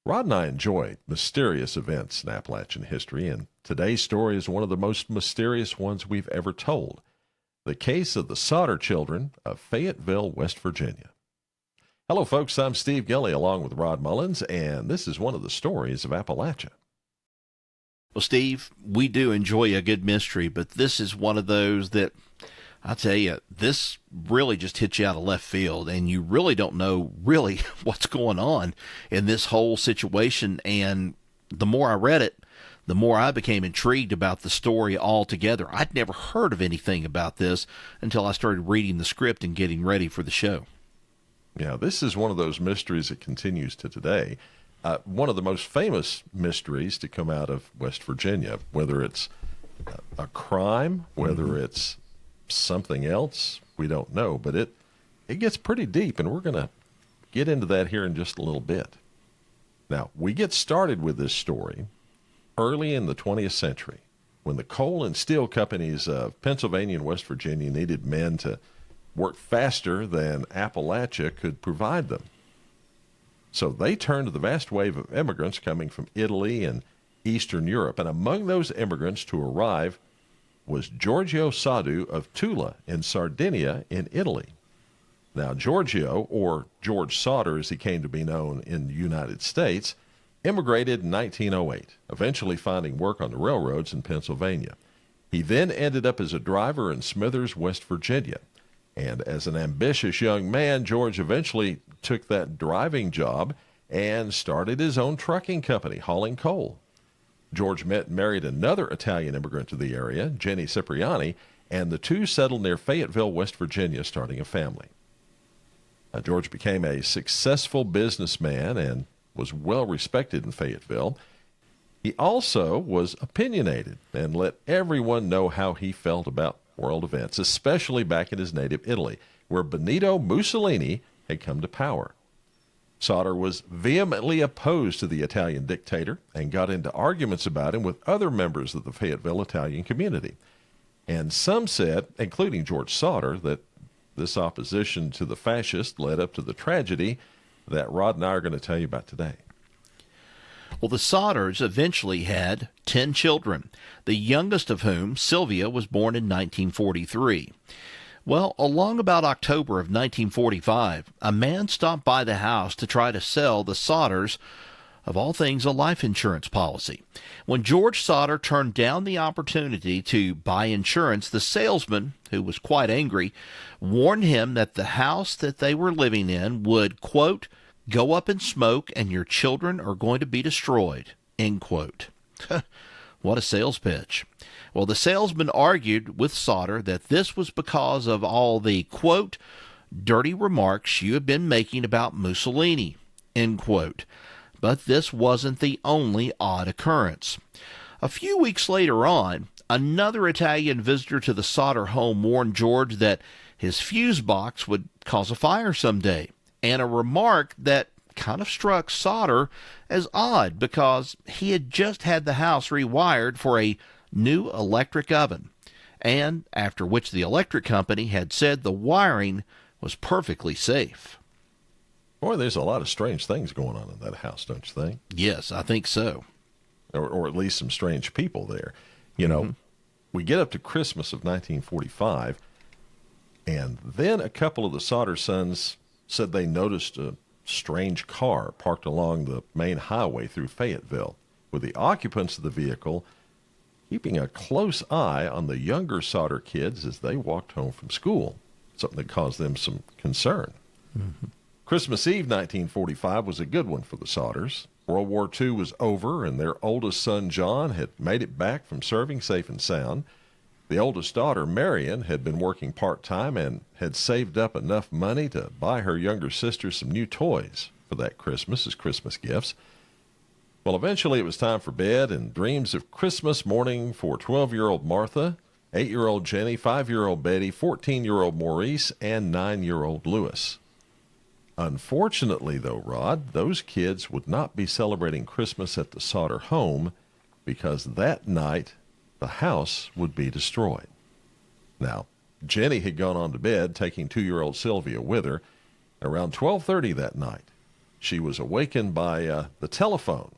Rod and I enjoy mysterious events in Appalachian history, and today's story is one of the most mysterious ones we've ever told. The case of the Sodder children of Fayetteville, West Virginia. Hello, folks. I'm Steve Gilly along with Rod Mullins, and this is one of the stories of Appalachia. Well, Steve, we do enjoy a good mystery, but this is one of those that, I tell you, this really just hits you out of left field, and you really don't know really what's going on in this whole situation. And the more I read it, the more I became intrigued about the story altogether. I'd never heard of anything about this until I started reading the script and getting ready for the show. Yeah, this is one of those mysteries that continues to today. One of the most famous mysteries to come out of West Virginia, whether it's a crime, whether it's something else, we don't know, but it gets pretty deep, and we're going to get into that here in just a little bit. Now, we get started with this story early in the 20th century, when the coal and steel companies of Pennsylvania and West Virginia needed men to work faster than Appalachia could provide them. So they turned to the vast wave of immigrants coming from Italy and Eastern Europe, and among those immigrants to arrive was Giorgio Sodder of Tula in Sardinia in Italy. Now, Giorgio, or George Sodder as he came to be known in the United States, immigrated in 1908, eventually finding work on the railroads in Pennsylvania. He then ended up as a driver in Smithers, West Virginia. And as an ambitious young man, George eventually took that driving job and started his own trucking company, hauling coal. George met and married another Italian immigrant to the area, Jennie Cipriani, and the two settled near Fayetteville, West Virginia, starting a family. George became a successful businessman and was well respected in Fayetteville. He also was opinionated and let everyone know how he felt about world events, especially back in his native Italy, where Benito Mussolini had come to power. Sodder was vehemently opposed to the Italian dictator and got into arguments about him with other members of the Fayetteville Italian community. And some said, including George Sodder, that this opposition to the fascists led up to the tragedy that Rod and I are going to tell you about today. Well, the Sodders eventually had 10 children, the youngest of whom, Sylvia, was born in 1943. Well, along about October of 1945, a man stopped by the house to try to sell the Sodders, of all things, a life insurance policy. When George Sodder turned down the opportunity to buy insurance, the salesman, who was quite angry, warned him that the house that they were living in would, quote, go up in smoke and your children are going to be destroyed, end quote. What a sales pitch. Well, the salesman argued with Sodder that this was because of all the, quote, dirty remarks you have been making about Mussolini, end quote. But this wasn't the only odd occurrence. A few weeks later on, another Italian visitor to the Sodder home warned George that his fuse box would cause a fire someday, and a remark that kind of struck Sodder as odd because he had just had the house rewired for a new electric oven, and after which the electric company had said the wiring was perfectly safe. Boy, there's a lot of strange things going on in that house, don't you think? Yes, I think so. Or at least some strange people there. You know, we get up to Christmas of 1945, and then a couple of the Sodder sons said they noticed a strange car parked along the main highway through Fayetteville, with the occupants of the vehicle keeping a close eye on the younger Sodder kids as they walked home from school, something that caused them some concern. Christmas Eve 1945 was a good one for the Sodders. World War II was over, and their oldest son, John, had made it back from serving safe and sound. The oldest daughter, Marion, had been working part-time and had saved up enough money to buy her younger sister some new toys for that Christmas as Christmas gifts. Well, eventually it was time for bed and dreams of Christmas morning for 12-year-old Martha, 8-year-old Jenny, 5-year-old Betty, 14-year-old Maurice, and 9-year-old Louis. Unfortunately, though, Rod, those kids would not be celebrating Christmas at the Sodder home because that night the house would be destroyed. Now, Jenny had gone on to bed, taking 2-year-old Sylvia with her. Around 12:30 that night, she was awakened by the telephone.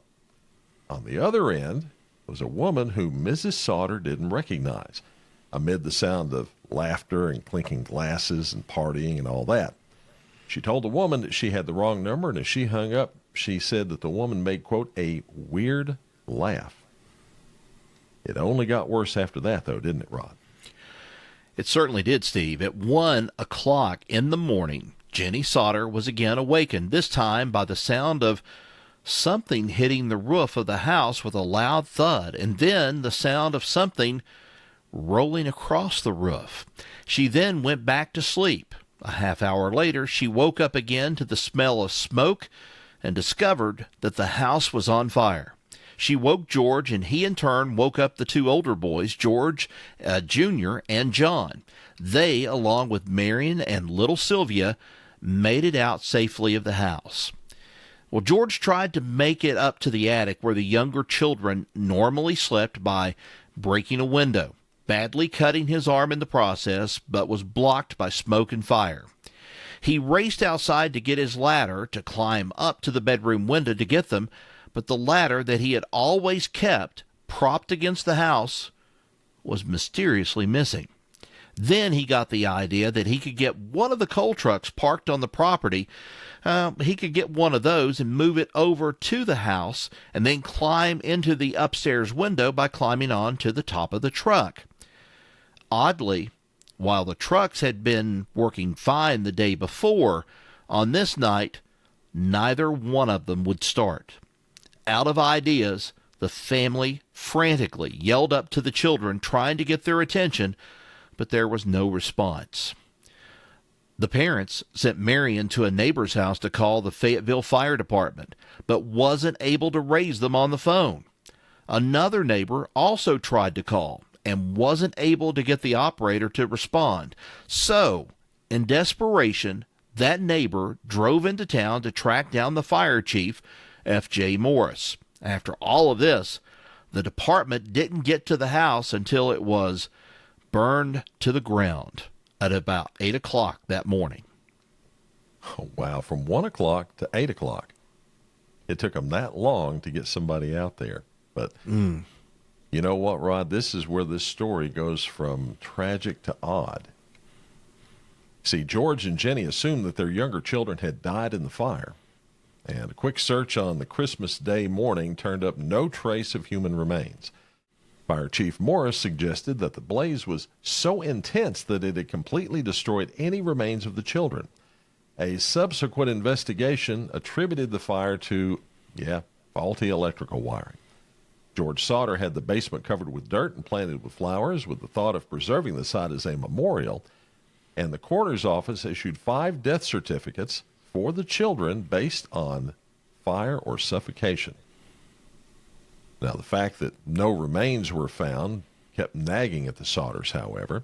On the other end was a woman who Mrs. Sodder didn't recognize, amid the sound of laughter and clinking glasses and partying and all that. She told the woman that she had the wrong number, and as she hung up, she said that the woman made, quote, a weird laugh. It only got worse after that, though, didn't it, Rod? It certainly did, Steve. At 1 o'clock in the morning, Jennie Sodder was again awakened, this time by the sound of something hitting the roof of the house with a loud thud, and then the sound of something rolling across the roof. She then went back to sleep. A half hour later, she woke up again to the smell of smoke and discovered that the house was on fire. She woke George, and he in turn woke up the two older boys, George Jr. and John. They, along with Marion and little Sylvia, made it out safely of the house. Well, George tried to make it up to the attic where the younger children normally slept by breaking a window, badly cutting his arm in the process, but was blocked by smoke and fire. He raced outside to get his ladder to climb up to the bedroom window to get them, but the ladder that he had always kept propped against the house was mysteriously missing. Then he got the idea that he could get one of the coal trucks parked on the property. He could get one of those and move it over to the house and then climb into the upstairs window by climbing on to the top of the truck. Oddly, while the trucks had been working fine the day before, on this night, neither one of them would start. Out of ideas, the family frantically yelled up to the children, trying to get their attention, but there was no response. The parents sent Marion to a neighbor's house to call the Fayetteville Fire Department, but wasn't able to raise them on the phone. Another neighbor also tried to call and wasn't able to get the operator to respond. So, in desperation, that neighbor drove into town to track down the fire chief, F.J. Morris. After all of this, the department didn't get to the house until it was burned to the ground at about 8 o'clock that morning. Oh, wow. From 1 o'clock to 8 o'clock. It took them that long to get somebody out there. But you know what, Rod? This is where this story goes from tragic to odd. See, George and Jennie assumed that their younger children had died in the fire, and a quick search on the Christmas Day morning turned up no trace of human remains. Fire Chief Morris suggested that the blaze was so intense that it had completely destroyed any remains of the children. A subsequent investigation attributed the fire to, faulty electrical wiring. George Sodder had the basement covered with dirt and planted with flowers with the thought of preserving the site as a memorial, and the coroner's office issued 5 death certificates for the children based on fire or suffocation. Now, the fact that no remains were found kept nagging at the Sodders, however.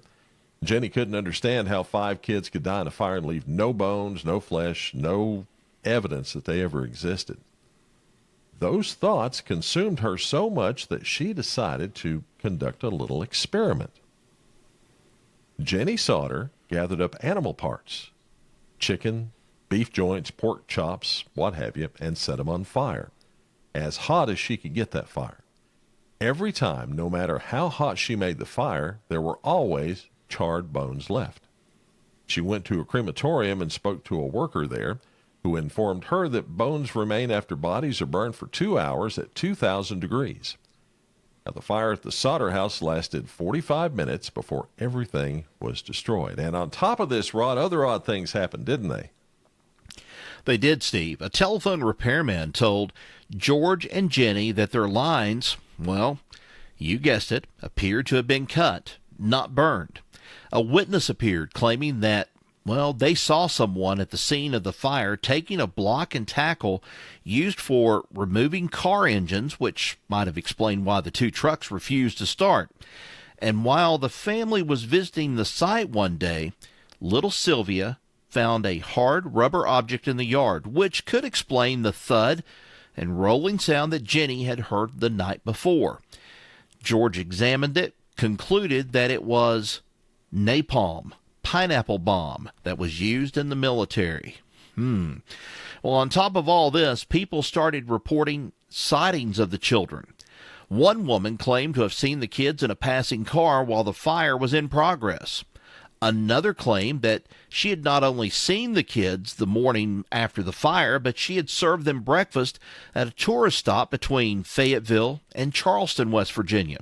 Jennie couldn't understand how 5 kids could die in a fire and leave no bones, no flesh, no evidence that they ever existed. Those thoughts consumed her so much that she decided to conduct a little experiment. Jennie Sodder gathered up animal parts, chicken, beef joints, pork chops, what have you, and set them on fire, as hot as she could get that fire. Every time, no matter how hot she made the fire, there were always charred bones left. She went to a crematorium and spoke to a worker there who informed her that bones remain after bodies are burned for 2 hours at 2,000 degrees. Now, the fire at the Sodder house lasted 45 minutes before everything was destroyed. And on top of this, Rod, other odd things happened, didn't they? They did, Steve. A telephone repairman told George and Jennie that their lines, well, you guessed it, appeared to have been cut, not burned. A witness appeared claiming that, well, they saw someone at the scene of the fire taking a block and tackle used for removing car engines, which might have explained why the 2 trucks refused to start. And while the family was visiting the site one day, little Sylvia found a hard rubber object in the yard, which could explain the thud and rolling sound that Jennie had heard the night before. George examined it, concluded that it was napalm, pineapple bomb that was used in the military. Well, on top of all this, people started reporting sightings of the children. One woman claimed to have seen the kids in a passing car while the fire was in progress. Another claimed that she had not only seen the kids the morning after the fire, but she had served them breakfast at a tourist stop between Fayetteville and Charleston, West Virginia,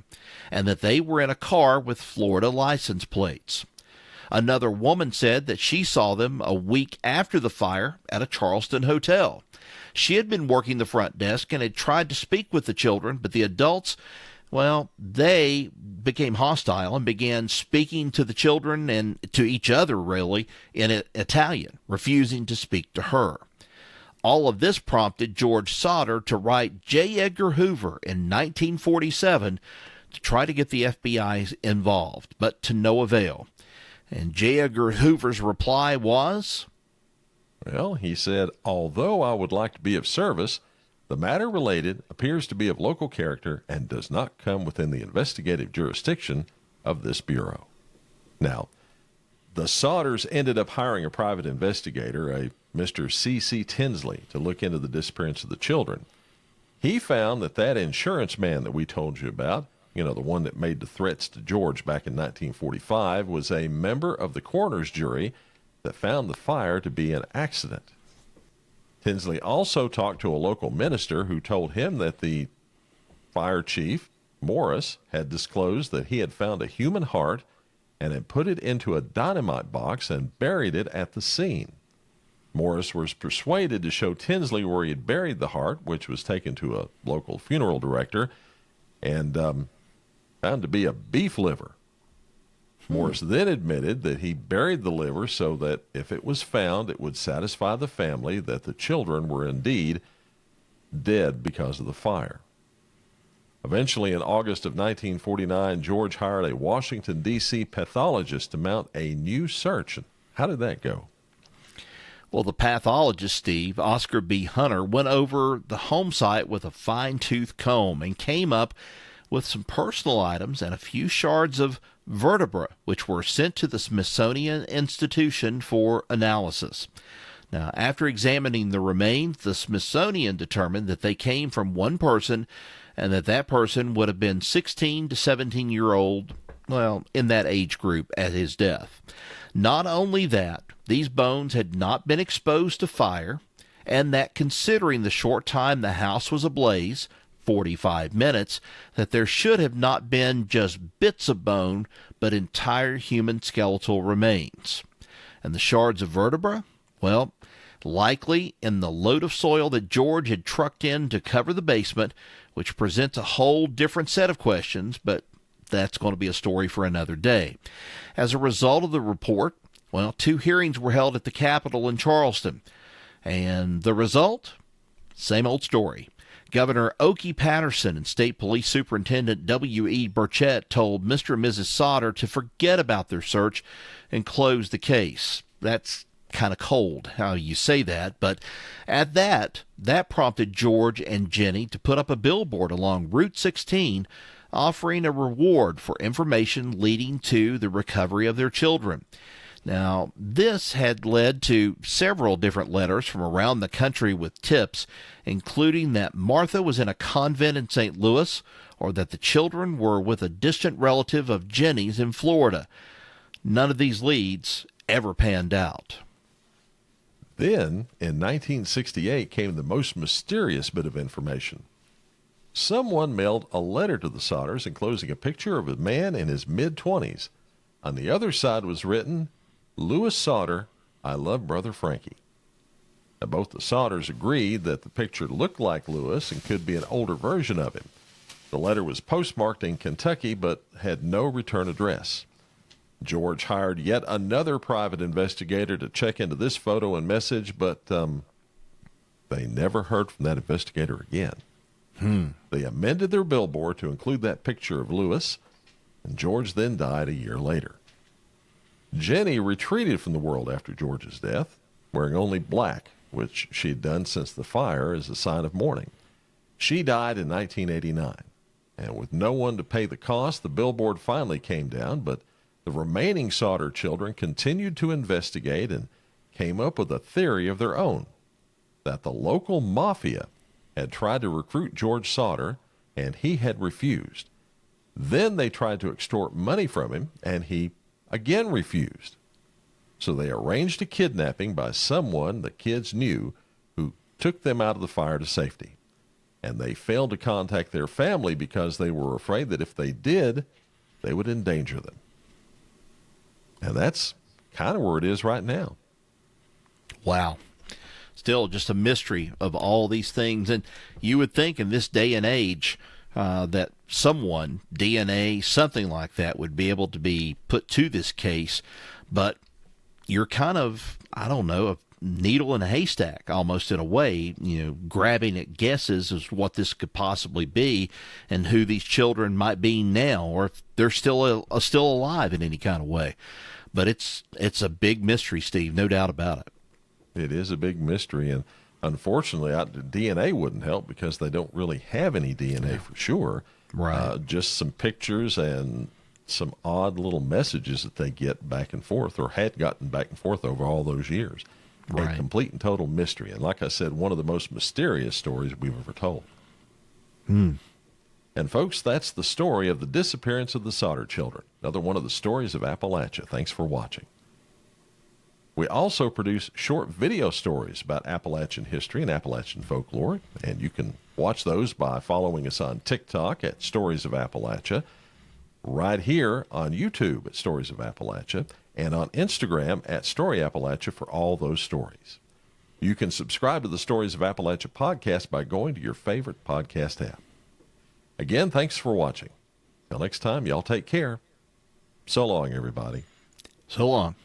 and that they were in a car with Florida license plates. Another woman said that she saw them a week after the fire at a Charleston hotel. She had been working the front desk and had tried to speak with the children, but the adults, well, they became hostile and began speaking to the children and to each other, really, in Italian, refusing to speak to her. All of this prompted George Sodder to write J. Edgar Hoover in 1947 to try to get the FBI involved, but to no avail. And J. Edgar Hoover's reply was, Well, he said, although I would like to be of service, the matter related appears to be of local character and does not come within the investigative jurisdiction of this bureau. Now, the Sodders ended up hiring a private investigator, a Mr. C.C. Tinsley, to look into the disappearance of the children. He found that insurance man that we told you about, the one that made the threats to George back in 1945, was a member of the coroner's jury that found the fire to be an accident. Tinsley also talked to a local minister who told him that the fire chief, Morris, had disclosed that he had found a human heart and had put it into a dynamite box and buried it at the scene. Morris was persuaded to show Tinsley where he had buried the heart, which was taken to a local funeral director, and found to be a beef liver. Morris then admitted that he buried the liver so that if it was found, it would satisfy the family that the children were indeed dead because of the fire. Eventually, in August of 1949, George hired a Washington, D.C. pathologist to mount a new search. How did that go? Well, the pathologist, Steve, Oscar B. Hunter, went over the home site with a fine-tooth comb and came up with some personal items and a few shards of vertebra, which were sent to the Smithsonian Institution for analysis. Now, after examining the remains, the Smithsonian determined that they came from one person and that person would have been 16 to 17-year-old, well, in that age group at his death. Not only that, these bones had not been exposed to fire, and that considering the short time the house was ablaze, 45 minutes, that there should have not been just bits of bone, but entire human skeletal remains. And the shards of vertebra? Well, likely in the load of soil that George had trucked in to cover the basement, which presents a whole different set of questions, but that's going to be a story for another day. As a result of the report, well, 2 hearings were held at the Capitol in Charleston. And the result? Same old story. Governor Okie Patterson and State Police Superintendent W.E. Burchett told Mr. and Mrs. Sodder to forget about their search and close the case. That's kind of cold how you say that, but at that prompted George and Jennie to put up a billboard along Route 16 offering a reward for information leading to the recovery of their children. Now, this had led to several different letters from around the country with tips, including that Martha was in a convent in St. Louis, or that the children were with a distant relative of Jennie's in Florida. None of these leads ever panned out. Then, in 1968, came the most mysterious bit of information. Someone mailed a letter to the Sodders enclosing a picture of a man in his mid-20s. On the other side was written, Louis Sodder, I love Brother Frankie. Now, both the Sodders agreed that the picture looked like Louis and could be an older version of him. The letter was postmarked in Kentucky but had no return address. George hired yet another private investigator to check into this photo and message, but they never heard from that investigator again. They amended their billboard to include that picture of Louis, and George then died a year later. Jennie retreated from the world after George's death, wearing only black, which she had done since the fire as a sign of mourning. She died in 1989, and with no one to pay the cost, the billboard finally came down, but the remaining Sodder children continued to investigate and came up with a theory of their own that the local mafia had tried to recruit George Sodder, and he had refused. Then they tried to extort money from him, and he again refused. So they arranged a kidnapping by someone the kids knew who took them out of the fire to safety. And they failed to contact their family because they were afraid that if they did, they would endanger them. And that's kind of where it is right now. Wow. Still just a mystery of all these things. And you would think in this day and age that someone, DNA, something like that, would be able to be put to this case. But you're kind of, I don't know, a needle in a haystack almost in a way, grabbing at guesses as what this could possibly be and who these children might be now, or if they're still alive in any kind of way. But it's a big mystery, Steve, no doubt about it. It is a big mystery, and unfortunately, DNA wouldn't help because they don't really have any DNA for sure. Right. Just some pictures and some odd little messages that they get back and forth, or had gotten back and forth over all those years. Right. A complete and total mystery. And like I said, one of the most mysterious stories we've ever told. And folks, that's the story of the disappearance of the Sodder children. Another one of the stories of Appalachia. Thanks for watching. We also produce short video stories about Appalachian history and Appalachian folklore, and you can watch those by following us on TikTok at Stories of Appalachia, right here on YouTube at Stories of Appalachia, and on Instagram at Story Appalachia for all those stories. You can subscribe to the Stories of Appalachia podcast by going to your favorite podcast app. Again, thanks for watching. Till next time, y'all take care. So long, everybody. So long.